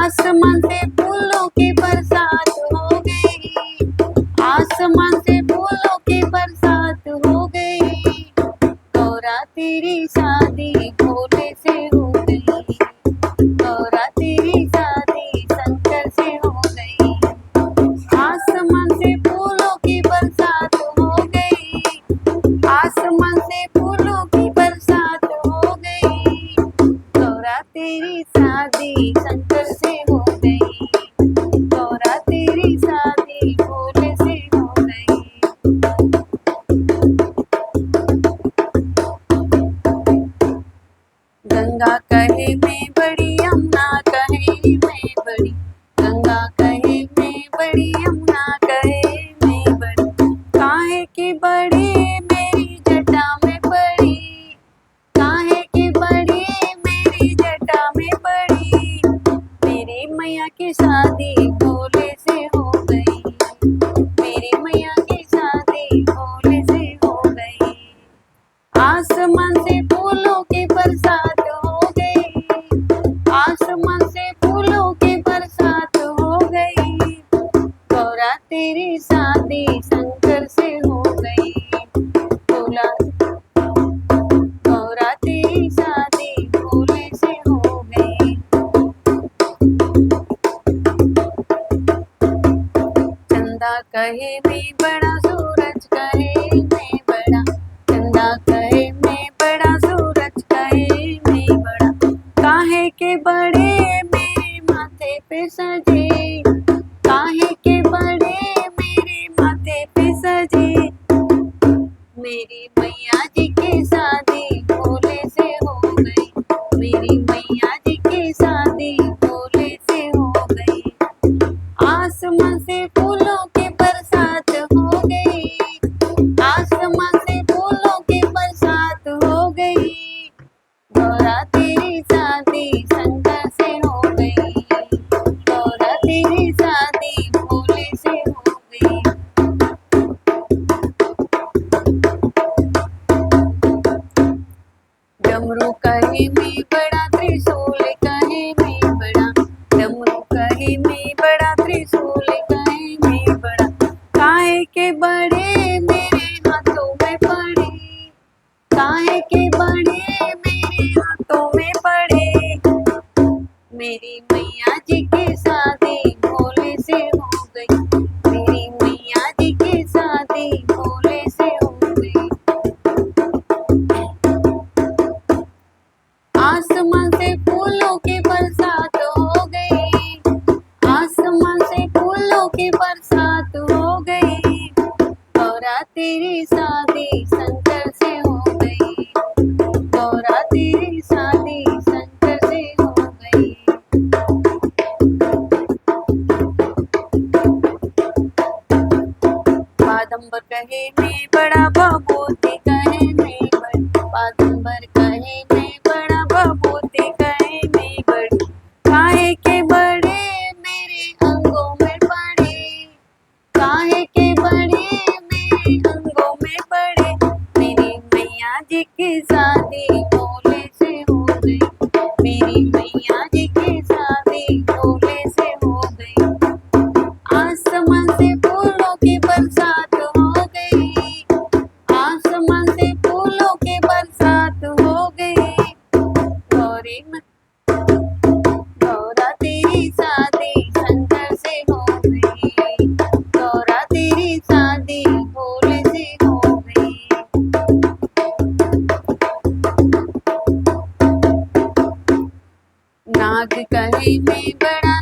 आसमान से फूलों की बरसात हो गई, आसमान से फूलों की बरसात हो गई, गौरा तेरी शादी भोले से हो गई, गौरा तेरी शादी शंकर से हो गई। आसमान से फूलों की बरसात हो गई, आसमान से फूलों की बरसात हो गई, गौरा तेरी शादी शंकर से हो गई, गौरा तेरी शादी भोले से हो गई। गंगा कहे मैं बड़ी, यमुना कहे मैं बड़ी, गंगा कहे मैं बड़ी, यमुना कहे मैं बड़ी, काहे की बड़ी मेरी जटा में पड़ी, काहे की बड़ी मेरी जटा में पड़ी, मेरी मैया की शादी भोले से हो गई, मेरी मैया की शादी भोले से हो गई। आसमान से फूलों की बरसात हो गई, आसमान से फूलों की बरसात हो गई, गौरा तेरी शादी शंकर से हो गई, गौरा गौरा तेरी शादी भोले से हो गई। चंदा कहे मैं बड़ा, सूरज कहे मैं बड़ा, चंदा कहे मैं बड़ा, सूरज कहे मैं बड़ा, काहे के बड़े मेरे माथे पे सजे, काहे के बड़े मेरे माथे पे सजे, मेरी मैया जी की शादी भोले से हो गई, मेरी मैया जी की शादी भोले से हो गई। आसमान से फूलों की बरसात हो गई, आसमान से फूलों की बरसात हो गई, गौरा तेरी शादी शंकर से हो गई, गौरा तेरी शादी भोले से हो गई। डमरू कहे मैं बड़ा, त्रिशूल कहे मैं बड़ा, डमरू कहे मैं बड़ा, त्रिशूल कहे मैं बड़ा, काहे के बड़े मेरे हाथों में पड़े, काहे के बड़े मेरे हाथों में पड़े, मेरी मैया जी की शादी भोले से हो गई, मेरी मैया जी की शादी भोले से हो गई। आसमान से फूलों की बरसात हो गई, आसमान से फूलों की बरसात हो गई, गौरा तेरी शादी शंकर से हो गई, गौरा तेरी शादी शंकर से हो गई। बादम्बर कहे मैं बड़ा, बबूती कहे मैं बड़ी, बादम्बर कहे मैं बड़ा, बबूती कहे मैं बड़ी, काहे के बड़े मेरे अंगों में पड़े, काहे के बड़े मेरे अंगों में पड़े, मेरी मैया जी की शादी भोले से हो गई, मेरी मैया जी की शादी भोले से हो गई। आसमान से फूलों की बरसात हो गई, आसमान से फूलों की बरसात हो गई, गौरी गौरा तेरी शादी शंकर से हो गई, गौरा तेरी शादी भोले से हो गई। नाग कहे मैं बड़ा,